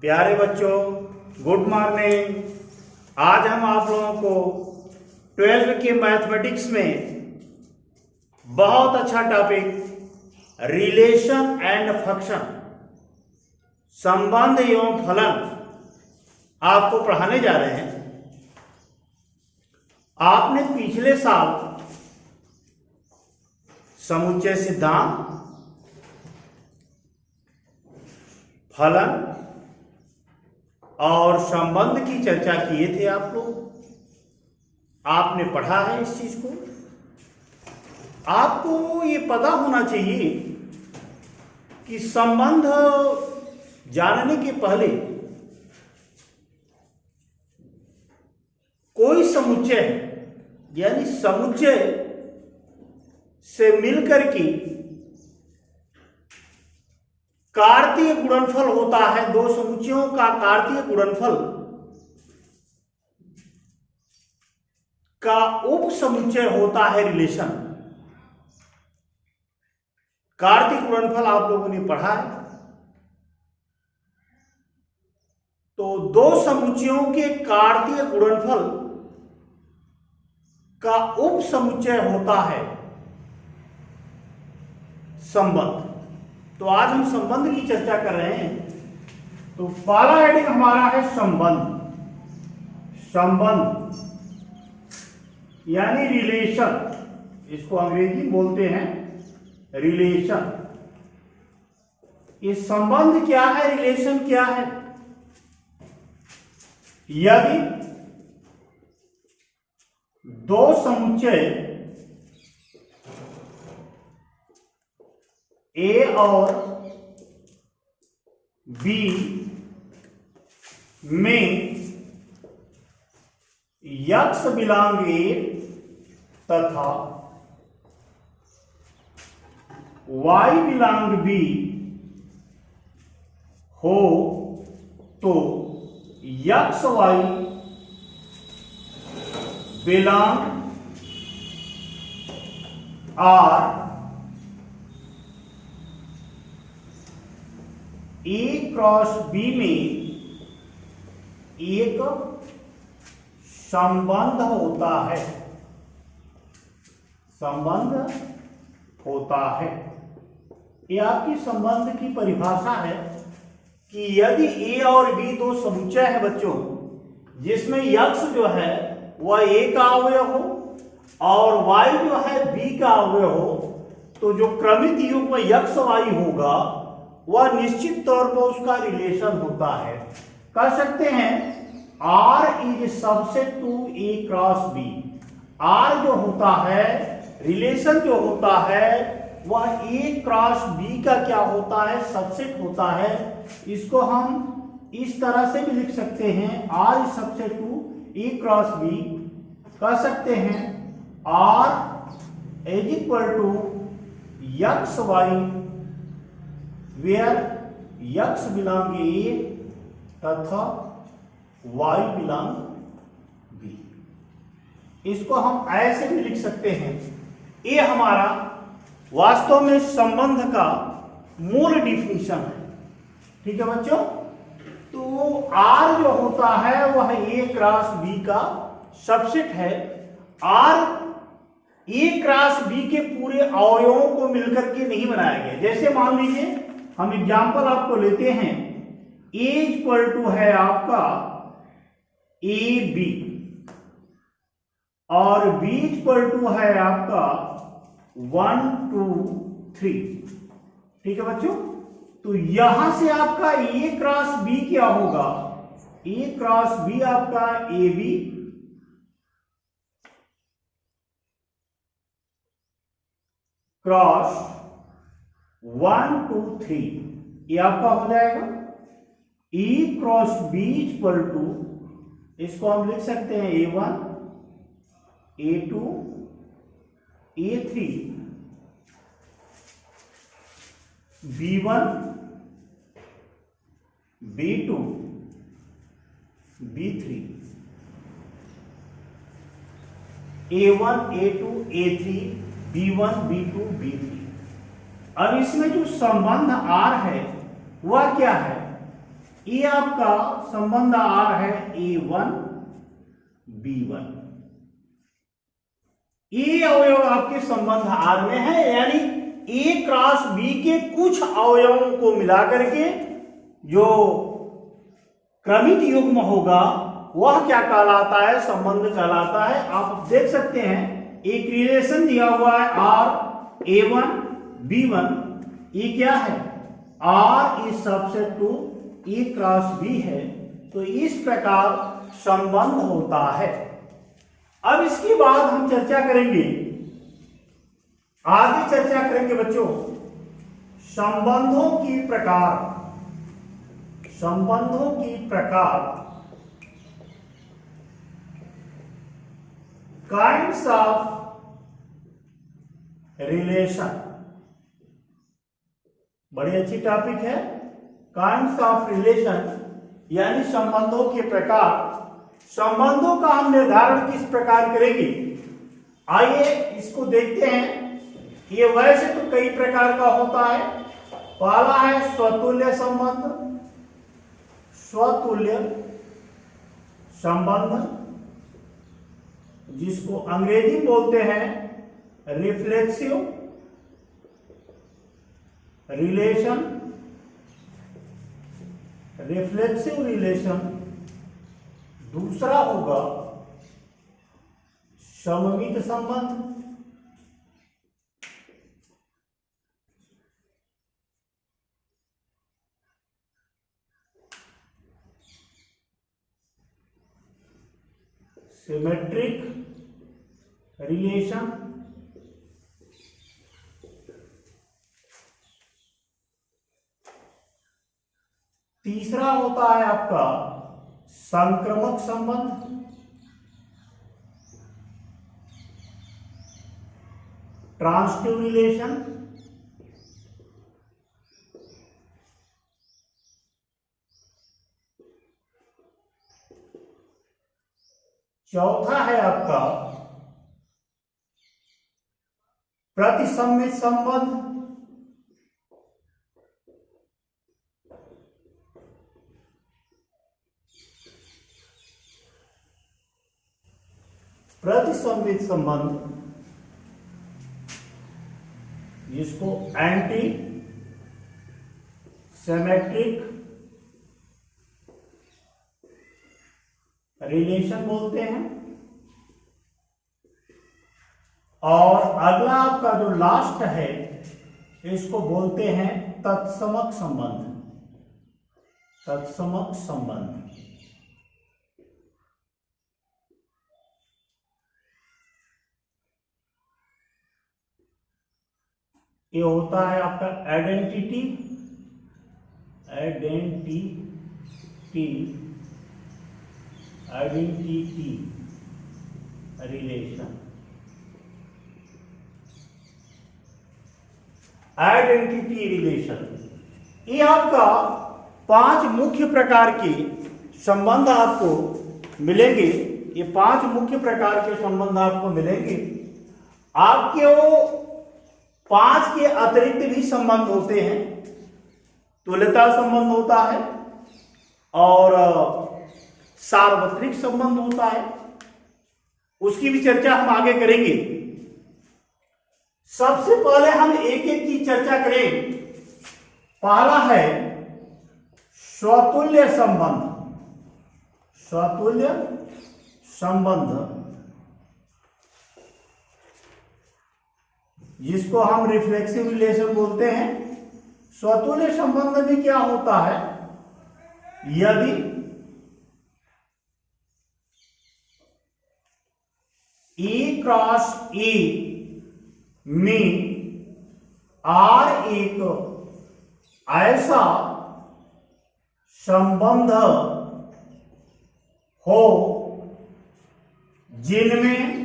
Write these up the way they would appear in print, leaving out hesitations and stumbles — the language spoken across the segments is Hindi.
प्यारे बच्चों, गुड मॉर्निंग। आज हम आप लोगों को 12वीं के मैथमेटिक्स में बहुत अच्छा टॉपिक रिलेशन एंड फंक्शन, संबंध एवं फलन आपको पढ़ाने जा रहे हैं। आपने पिछले साल समुच्चय सिद्धांत, फलन और संबंध की चर्चा किए थे। आप लोग आपने पढ़ा है इस चीज को। आपको ये पता होना चाहिए कि संबंध जानने के पहले कोई समुच्चय यानी समुच्चय से मिलकर के कार्तीय गुणनफल होता है। दो समुच्चयों का कार्तीय गुणनफल का उप समुच्चय होता है रिलेशन। कार्तीय गुणनफल आप लोगों ने पढ़ा है। तो दो समुच्चयों के कार्तीय गुणनफल का उप समुच्चय होता है संबंध। तो आज हम संबंध की चर्चा कर रहे हैं। तो पहला हेडिंग हमारा है संबंध। संबंध यानी रिलेशन, इसको अंग्रेजी बोलते हैं रिलेशन। ये संबंध क्या है, रिलेशन क्या है? यदि दो समुच्चय ए और बी में यक्स बिलोंग ए तथा वाई बिलोंग बी हो तो x y belong R A cross B में एक संबंध होता है। संबंध होता है। ये आपकी संबंध की परिभाषा है कि यदि ए और बी दो समुच्चय है बच्चों, जिसमें यक्स जो है वह ए का अवयव हो और वाई जो है बी का अवयव हो, तो जो क्रमित युग्म यक्स वाई होगा वह निश्चित तौर पर उसका रिलेशन होता है। कह सकते हैं R is subset to A cross B. R जो होता है, रिलेशन जो होता है, वह ए क्रॉस बी का क्या होता है, सबसेट होता है। इसको हम इस तरह से भी लिख सकते हैं, R is subset to A cross b. कह सकते हैं R is equal to x y where x belong a तथा वाई बिलोंग बी। इसको हम ऐसे भी लिख सकते हैं। ये हमारा वास्तव में संबंध का मूल डिफिनीशन है। ठीक है बच्चों। तो आर जो होता है वह ए क्रॉस बी का सबसेट है। आर ए क्रॉस बी के पूरे अवयवों को मिलकर के नहीं बनाया गया। जैसे मान लीजिए हम एग्जाम्पल आपको लेते हैं, ए इक्वल टू है आपका ए बी और बी इक्वल टू है आपका 1 2 3। ठीक है बच्चों। तो यहां से आपका ए क्रॉस बी क्या होगा, ए क्रॉस बी आपका ए बी क्रॉस 1 2 3, ये आपका हो जाएगा E cross B equal to, इसको हम लिख सकते हैं A1 A2 A3 B1 B2 B3 A1 A2 A3 B1 B2 B3। अब इसमें जो संबंध आर है वह क्या है, ये आपका संबंध आर है A1 B1। ये अवयव आपके संबंध आर में है, यानी A क्रॉस B के कुछ अवयवों को मिलाकर के जो क्रमित युग्म होगा वह क्या कहलाता है, संबंध कहलाता है। आप देख सकते हैं एक रिलेशन दिया हुआ है R A1 B1, ये क्या है, R is subset to A cross B है, तो इस प्रकार संबंध होता है। अब इसके बाद हम चर्चा करेंगे, आगे चर्चा करेंगे बच्चों संबंधों की प्रकार, संबंधों की प्रकार, काइंड्स ऑफ रिलेशन। बड़ी अच्छी टॉपिक है, काइंड्स ऑफ रिलेशन यानी संबंधों के प्रकार। संबंधों का हम निर्धारण किस प्रकार करेंगे, आइए इसको देखते हैं। ये वैसे तो कई प्रकार का होता है। पहला है स्वतुल्य संबंध, स्वतुल्य संबंध जिसको अंग्रेजी बोलते हैं रिफ्लेक्सिव रिलेशन, रिफ्लेक्सिव रिलेशन। दूसरा होगा सममित संबंध, सिमेट्रिक रिलेशन, तीसरा होता है आपका संक्रमक संबंध, ट्रांसटिव रिलेशन, चौथा है आपका प्रतिसम्मित संबंध, प्रतिसम्मित संबंध जिसको एंटी सिमेट्रिक रिलेशन बोलते हैं। और अगला आपका जो लास्ट है इसको बोलते हैं तत्समक संबंध, तत्समक संबंध। ये होता है आपका identity, identity relation, identity relation. ये आपका 5 मुख्य प्रकार के संबंध आपको मिलेंगे। ये 5 मुख्य प्रकार के संबंध आपको मिलेंगे। आपके वो 5 के अतिरिक्त भी संबंध होते हैं। तुल्यता संबंध होता है और सार्वत्रिक संबंध होता है, उसकी भी चर्चा हम आगे करेंगे। सबसे पहले हम एक एक की चर्चा करें। पहला है स्वतुल्य संबंध, स्वतुल्य संबंध जिसको हम रिफ्लेक्सिव रिलेशन बोलते हैं। स्वतुल्य संबंध में क्या होता है, यदि ए क्रॉस ए में आर एक ऐसा संबंध हो जिनमें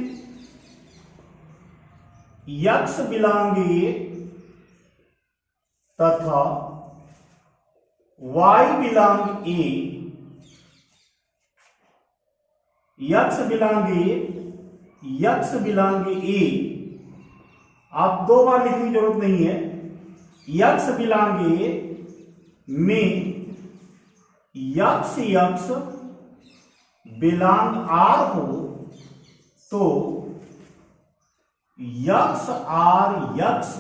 यक्स बिलोंग ए तथा वाई बिलोंग ए, यक्स बिलोंग ए, यक्स बिलोंग ए, आप 2 बार लिखने की जरूरत नहीं है। यक्स बिलोंग ए में यक्स यक्स बिलोंग आर हो तो यक्स आर यक्स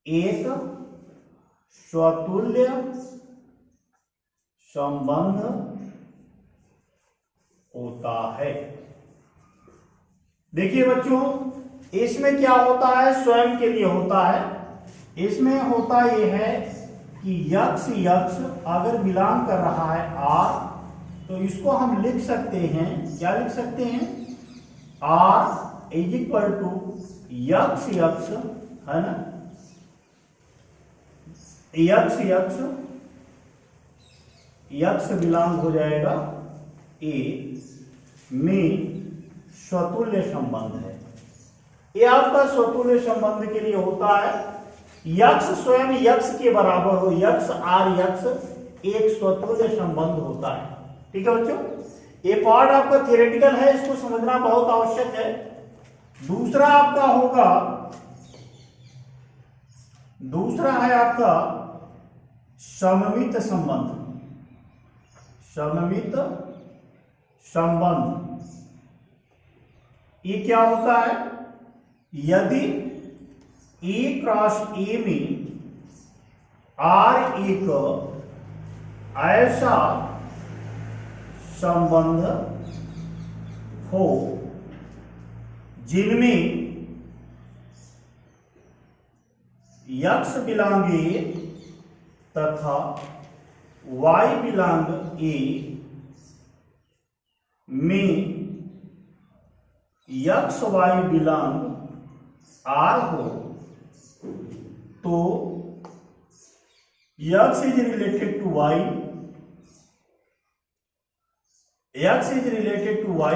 एक स्वतुल्य संबंध होता है। देखिए बच्चों, इसमें क्या होता है, स्वयं के लिए होता है। इसमें होता यह है कि यक्स यक्स अगर बिलोंग कर रहा है आर, तो इसको हम लिख सकते हैं, क्या लिख सकते हैं, R is equal to x x, है ना, यक्स यक्स, यक्स बिलोंग हो जाएगा ए में स्वतुल्य संबंध है। ये आपका स्वतुल्य संबंध के लिए होता है, यक्स स्वयं यक्स के बराबर हो, यक्स आर यक्स एक स्वतुल्य संबंध होता है। ठीक है बच्चों, ये पार्ट आपका थियोरेटिकल है, इसको समझना बहुत आवश्यक है। दूसरा आपका होगा, दूसरा है आपका सममित संबंध। सममित संबंध ये क्या होता है, यदि ए क्रॉस ए में आर एक ऐसा संबंध हो जिनमें यक्स बिलोंग ए तथा वाई बिलोंग ए में यक्स वाई बिलोंग आर हो, तो x is related to y, x is related to y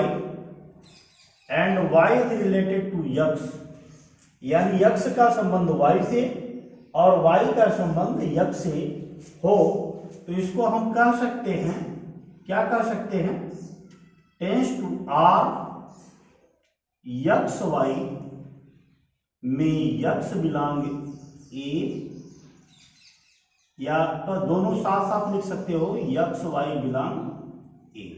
and y is related to x, यानी x का संबंध y से और y का संबंध x से हो, तो इसको हम कह सकते हैं, क्या कह सकते हैं, tends to r x y में x बिलोंग a, या तो दोनों साथ साथ लिख सकते हो, x y बिलोंग a,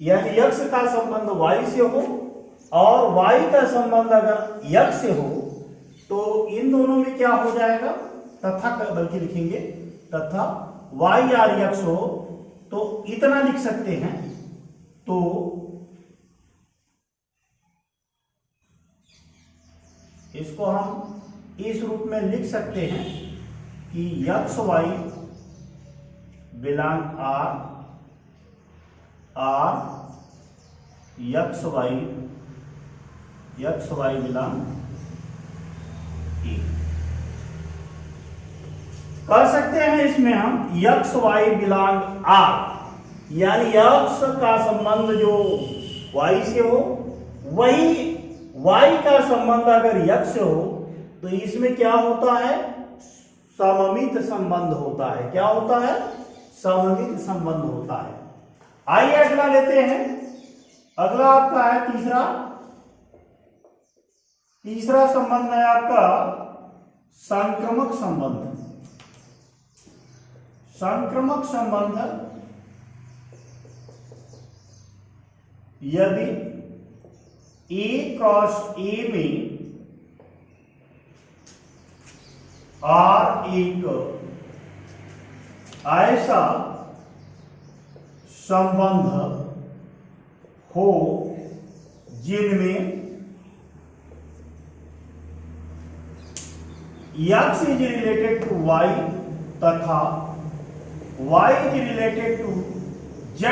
यानी x का संबंध y से हो और y का संबंध अगर x से हो, तो इन दोनों में क्या हो जाएगा, तथा बल्कि लिखेंगे तथा y और x हो, तो इतना लिख सकते हैं। तो इसको हम इस रूप में लिख सकते हैं कि x y belong r, R x y belong a. कर सकते हैं इसमें हम यक्स वाई बिलोंग आर, यानी यक्स का संबंध जो वाई से हो, वही वाई का संबंध अगर यक्स से हो, तो इसमें क्या होता है, सममित संबंध होता है। क्या होता है, सममित संबंध होता है। आइए अगला लेते हैं, अगला आपका है तीसरा संबंध है आपका संक्रमक संबंध। संक्रमक संबंध यदि ए क्रॉस ए में आर एक ऐसा संबंध हो जिनमें x is related to y तथा y is related to z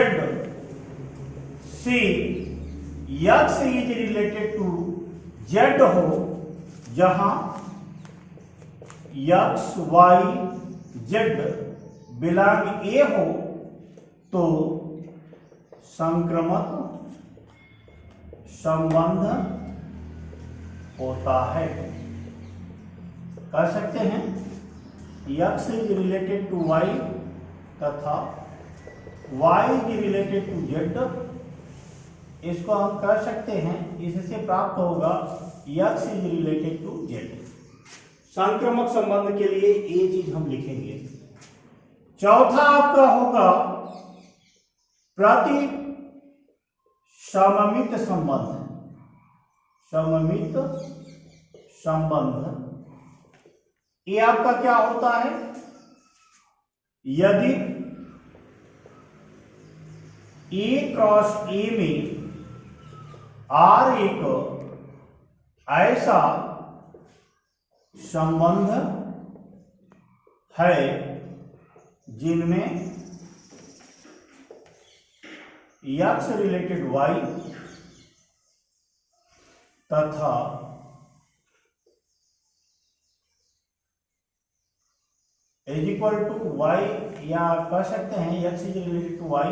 से x is related to z हो, जहां x y z belong a हो, तो संक्रमक संबंध होता है। कह सकते हैं x is related to y तथा y is related to z, इसको हम कह सकते हैं, इससे प्राप्त होगा x is related to z। संक्रमक संबंध के लिए ये चीज हम लिखेंगे। चौथा आपका होगा प्रति सममित संबंध। सममित संबंध ये आपका क्या होता है? यदि A क्रॉस A में R एक ऐसा संबंध है जिनमें x रिलेटेड y तथा इज इक्वल टू y, या कह सकते हैं x is related to y,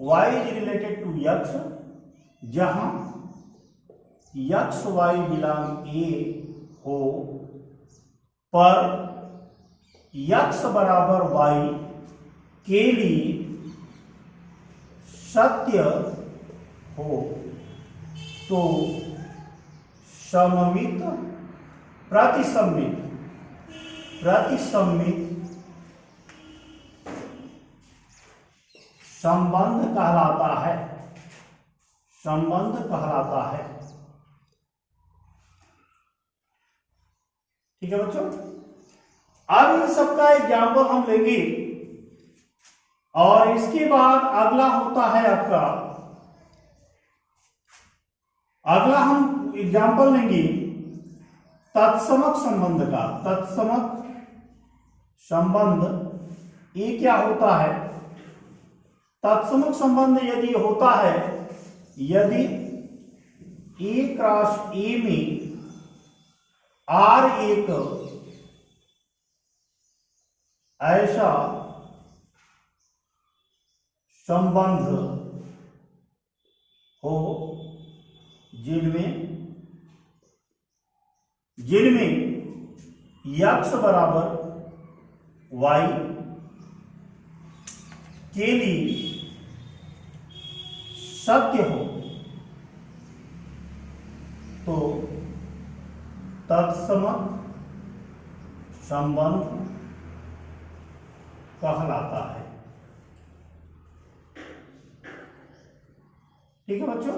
y is related to x, जहां x y बिलोंग A हो पर x बराबर y के लिए सत्य हो तो सममित प्रतिसम्मित संबंध कहलाता है। संबंध कहलाता है। ठीक है बच्चों, अब इन सबका एग्जाम्पल हम लेंगे और इसके बाद अगला होता है आपका, अगला हम एग्जाम्पल लेंगे तत्समक संबंध का। तत्समक संबंध ये क्या होता है? तत्समक संबंध यदि होता है यदि A क्रॉस A में R एक ऐसा संबंध हो जिनमें x बराबर y के लिए सत्य हो तो तत्समक संबंध कहलाता है। ठीक है बच्चों,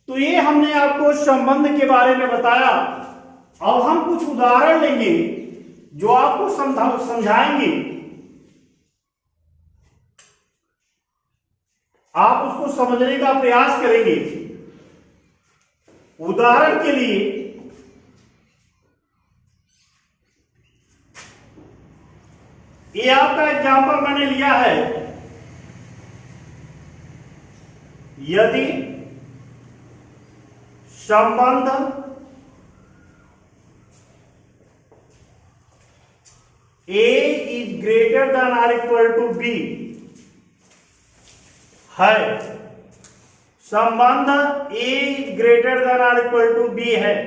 तो ये हमने आपको संबंध के बारे में बताया। अब हम कुछ उदाहरण लेंगे जो आपको समझाएंगे, आप उसको समझने का प्रयास करेंगे। उदाहरण के लिए ये आपका एग्जाम्पल मैंने लिया है, यदि संबंध A is greater than or equal to B है, संबंध A is greater than or equal to B है,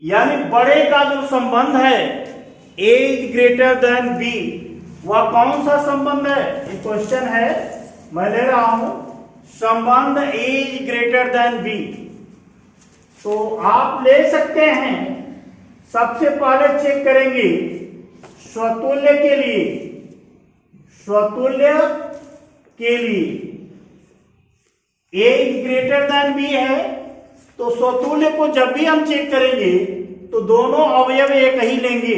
यानी बड़े का जो संबंध है A is greater than B, वह कौन सा संबंध है? ये क्वेश्चन है, मैं ले रहा हूं संबंध A is greater than B। तो आप ले सकते हैं, सबसे पहले चेक करेंगे स्वतुल्य के लिए। स्वतुल्य के लिए A is greater than B है, तो स्वतुल्य को जब भी हम चेक करेंगे तो दोनों अवयव एक ही लेंगे,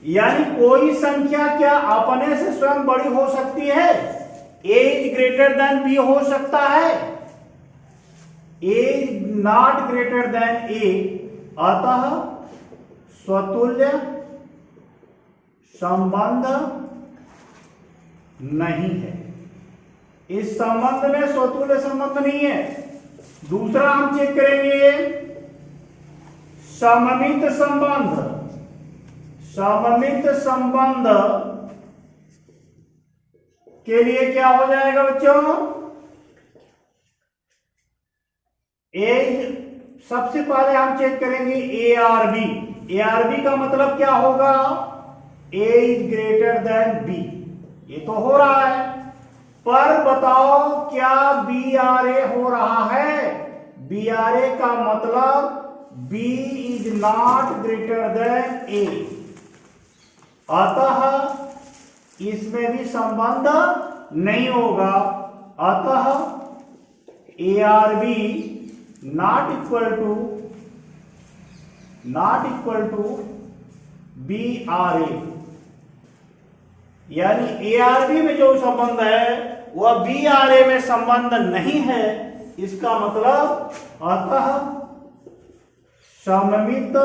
यानी कोई संख्या क्या अपने से स्वयं बड़ी हो सकती है? A is greater than B हो सकता है, A is not greater than A, अतः स्वतुल्य संबंध नहीं है। इस संबंध में स्वतुल्य संबंध नहीं है। दूसरा हम चेक करेंगे सममित संबंध। सममित संबंध के लिए क्या हो जाएगा बच्चों? सबसे पहले हम चेक करेंगे A R B. A R B का मतलब क्या होगा? A is greater than B, ये तो हो रहा है, पर बताओ क्या बी आर ए हो रहा है? बी आर ए का मतलब B is not greater than A, अतः इसमें भी संबंध नहीं होगा। अतः a R b not equal to b R a, यानी ए आर बी में जो संबंध है वह बी आर ए में संबंध नहीं है। इसका मतलब अतः सममित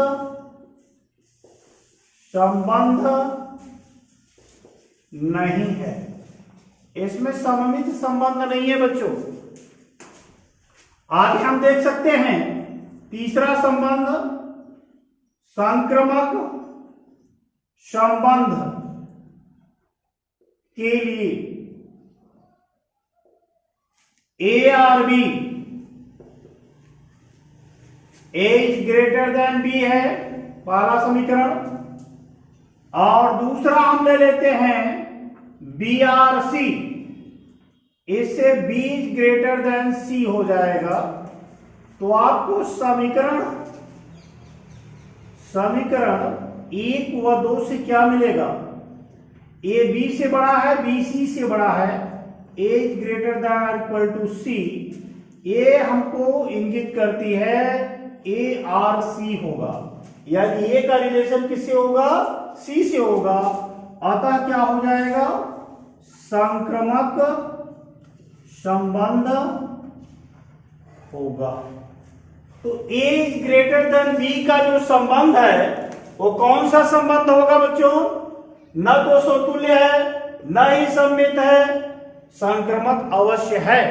संबंध नहीं है, इसमें सममित संबंध नहीं है बच्चों। आगे हम देख सकते हैं तीसरा संबंध, संक्रमक संबंध के लिए A R B A is greater than B है पहला समीकरण, और दूसरा हम ले लेते हैं बी आर सी, इससे बी इज ग्रेटर देन सी हो जाएगा। तो आपको समीकरण 1 व 2 से क्या मिलेगा? ए बी से बड़ा है, बी सी से बड़ा है, a is greater than equal to c, a हमको इंगित करती है ए आर सी होगा, यानी ए का रिलेशन किससे होगा? सी से होगा। अतः क्या हो जाएगा? संक्रमक संबंध होगा। तो ए इज ग्रेटर देन बी का जो संबंध है वो कौन सा संबंध होगा बच्चों? न तो समतुल्य है न ही सममित है, संक्रमक अवश्य है।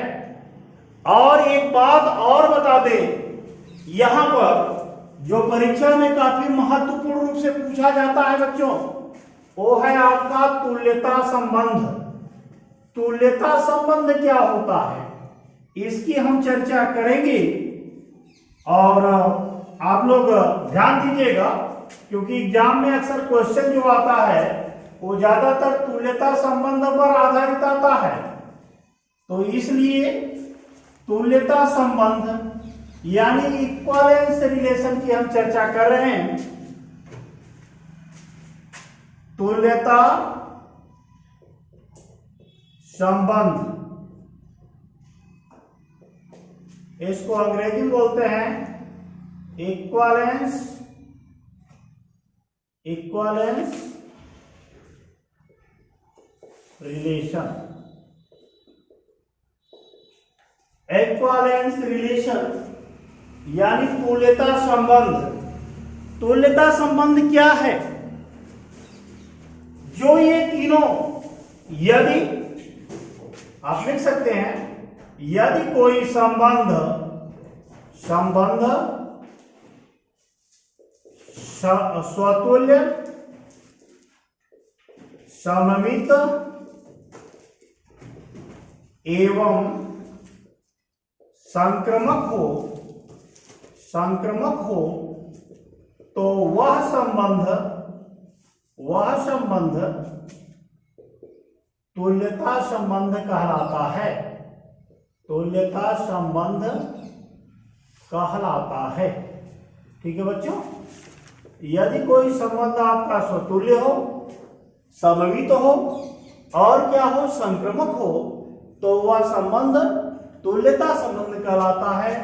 और एक बात और बता दें, यहां पर जो परीक्षा में काफी महत्वपूर्ण रूप से पूछा जाता है बच्चों, वो है आपका तुल्यता संबंध। तुल्यता संबंध क्या होता है इसकी हम चर्चा करेंगे, और आप लोग ध्यान दीजिएगा क्योंकि एग्जाम में अक्सर क्वेश्चन जो आता है वो ज्यादातर तुल्यता संबंध पर आधारित आता है। तो इसलिए तुल्यता संबंध यानी इक्विवेलेंस रिलेशन की हम चर्चा कर रहे हैं। तुल्यता संबंध, इसको अंग्रेजी में बोलते हैं इक्विवेलेंस रिलेशन। इक्विवेलेंस रिलेशन यानी तुल्यता संबंध। तुल्यता संबंध क्या है? जो ये तीनों, यदि आप लिख सकते हैं, यदि कोई संबंध स्वतुल्य, सममित एवं संक्रमक हो तो वह संबंध तुल्यता संबंध कहलाता है। तुल्यता संबंध कहलाता है। ठीक है बच्चों, यदि कोई संबंध आपका स्वतुल्य हो, सममित हो और क्या हो, संक्रमक हो, तो वह संबंध तुल्यता संबंध कहलाता है।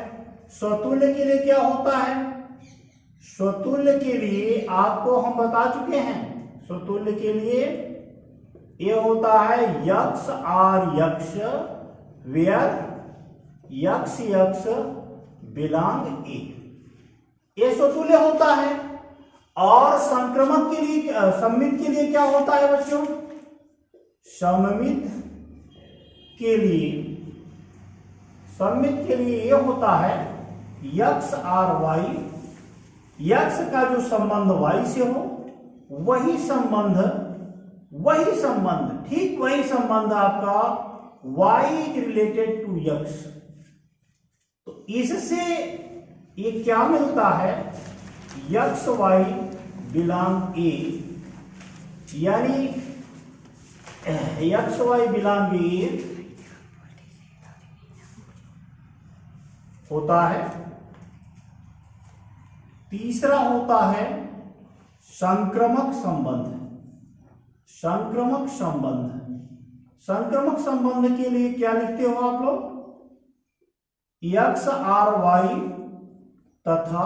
स्वतुल्य के लिए क्या होता है? स्वतुल्य के लिए आपको हम बता चुके हैं, स्वतुल्य के लिए ये होता है यक्ष आर यक्ष वेयर यक्ष बिलोंग ए, ये स्वतुल्य होता है। और संक्रमक के लिए, सममित के लिए क्या होता है बच्चों? सममित के लिए ये होता है यक्ष आर वाई, यक्ष का जो संबंध वाई से हो वही संबंध, ठीक वही संबंध आपका वाई इज रिलेटेड टू यक्ष। तो इससे ये क्या मिलता है? यक्ष वाई बिलोंग ए, यानी यक्ष वाई बिलोंग ए होता है। तीसरा होता है संक्रमक संबंध। संक्रमक संबंध। संक्रमक संबंध के लिए क्या लिखते हो आप लोग? x और y तथा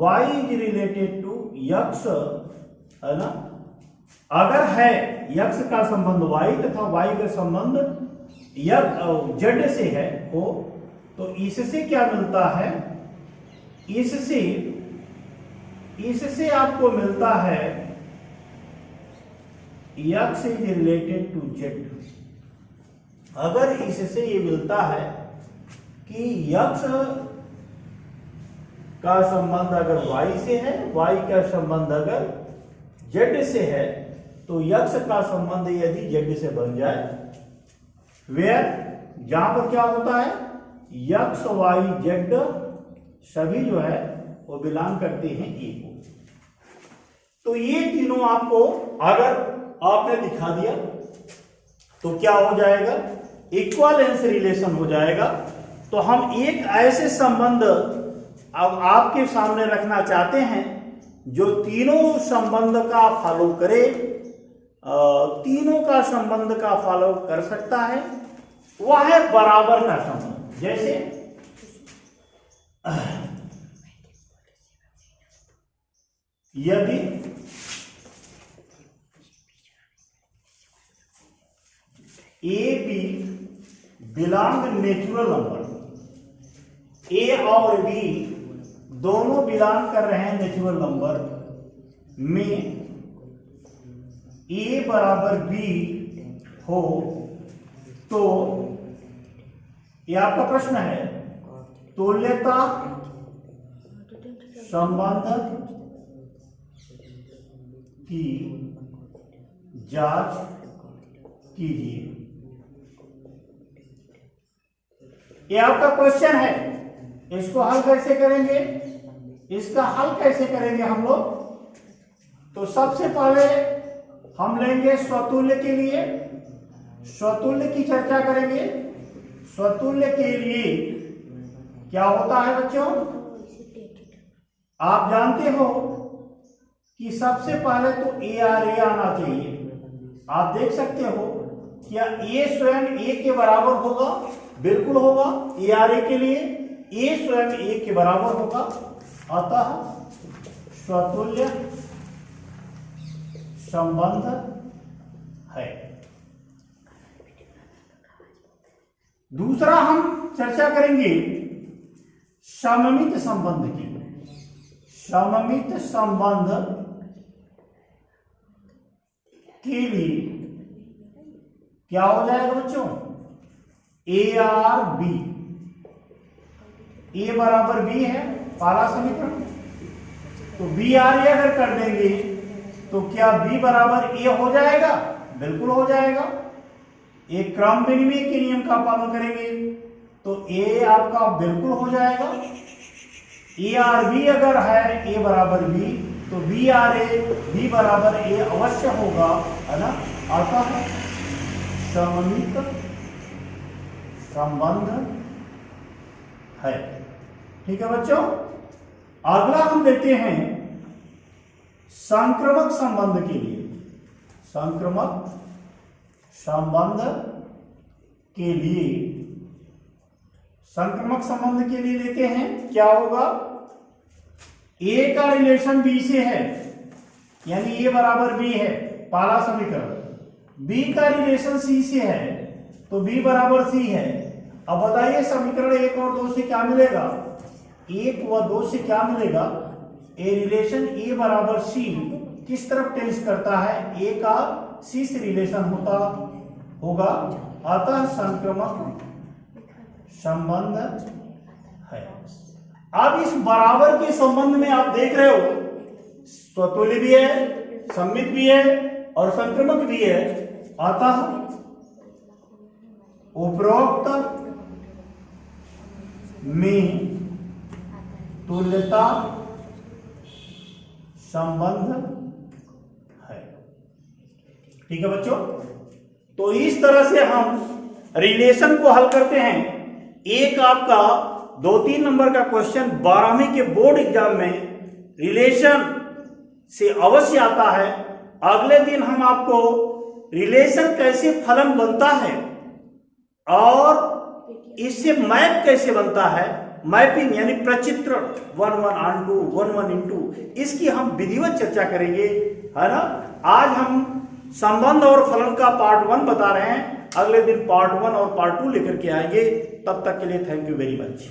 y is related to x, है ना। अगर है x का संबंध y तथा y का संबंध z से है हो, तो इससे क्या मिलता है? इससे आपको मिलता है x is related to z। अगर इससे ये मिलता है कि x का संबंध अगर y से है, y का संबंध अगर z से है, तो x का संबंध यदि z से बन जाए, वेयर जहां पर क्या होता है x y z सभी जो है वो बिलोंग करते हैं ए को। तो ये तीनों आपको अगर आपने दिखा दिया तो क्या हो जाएगा? इक्विवेलेंस रिलेशन हो जाएगा। तो हम एक ऐसे संबंध अब आपके सामने रखना चाहते हैं जो तीनों संबंध का फॉलो करे, तीनों का संबंध का फॉलो कर सकता है। वह है बराबर का संबंध। जैसे यदि a b belong natural number, a और बी दोनों बिलोंग कर रहे हैं नेचुरल नंबर में, ए बराबर बी हो, तो ये आपका प्रश्न है, तुल्यता संबंध की जांच कीजिए। ये आपका क्वेश्चन है। इसको हल कैसे करेंगे? इसका हल कैसे करेंगे हम लोग? तो सबसे पहले हम लेंगे स्वतुल्य के लिए, स्वतुल्य की चर्चा करेंगे। स्वतुल्य के लिए क्या होता है बच्चों? आप जानते हो कि सबसे पहले तो ए आर ए आना चाहिए। आप देख सकते हो क्या ए स्वयं ए के बराबर होगा? बिल्कुल होगा। ए आर ए के लिए ए स्वयं ए के बराबर होगा, अतः स्वतुल्य संबंध है। दूसरा हम चर्चा करेंगे सममित संबंध की। सममित संबंध के लिए क्या हो जाएगा बच्चों? ए आर बी, ए बराबर बी है पहला समीकरण, तो बी आर ए अगर कर देंगे तो क्या बी बराबर ए हो जाएगा? बिल्कुल हो जाएगा। एक क्रम विनिमय के नियम का पालन करेंगे तो ए आपका बिल्कुल हो जाएगा। ए आर बी अगर है ए बराबर बी, तो बी आर ए बी बराबर ए अवश्य होगा, है ना। अतः सममित संबंध है। ठीक है बच्चों। अगला हम देखते हैं संक्रमक संबंध के लिए। संक्रमक संबंध के लिए, संक्रमक संबंध के लिए लेते हैं क्या होगा? ए का रिलेशन बी से है, यानी ए बराबर बी है पहला समीकरण। बी का रिलेशन सी से है, तो बी बराबर सी है। अब बताइए समीकरण 1 और 2 से क्या मिलेगा? 1 व 2 से क्या मिलेगा? ए रिलेशन ए बराबर सी किस तरफ टेंस करता है? ए का सी से रिलेशन होगा, अतः संक्रमक संबंध है। अब इस बराबर के संबंध में आप देख रहे हो स्वतुल्य भी है, सममित भी है और संक्रमक भी है। अतः उपरोक्त में तुल्यता संबंध है। ठीक है बच्चों। तो इस तरह से हम रिलेशन को हल करते हैं। एक आपका 2-3 नंबर का क्वेश्चन 12वीं के बोर्ड एग्जाम में रिलेशन से अवश्य आता है। अगले दिन हम आपको रिलेशन कैसे फलन बनता है और इससे मैप कैसे बनता है, मैपिंग यानी प्रचित्रण 1 1 onto 1 1 into, इसकी हम विधिवत चर्चा करेंगे, है ना। आज हम संबंध और फलन का पार्ट 1 बता रहे हैं, अगले दिन पार्ट 1 और पार्ट 2 लेकर के आएंगे। तब तक के लिए थैंक यू वेरी मच।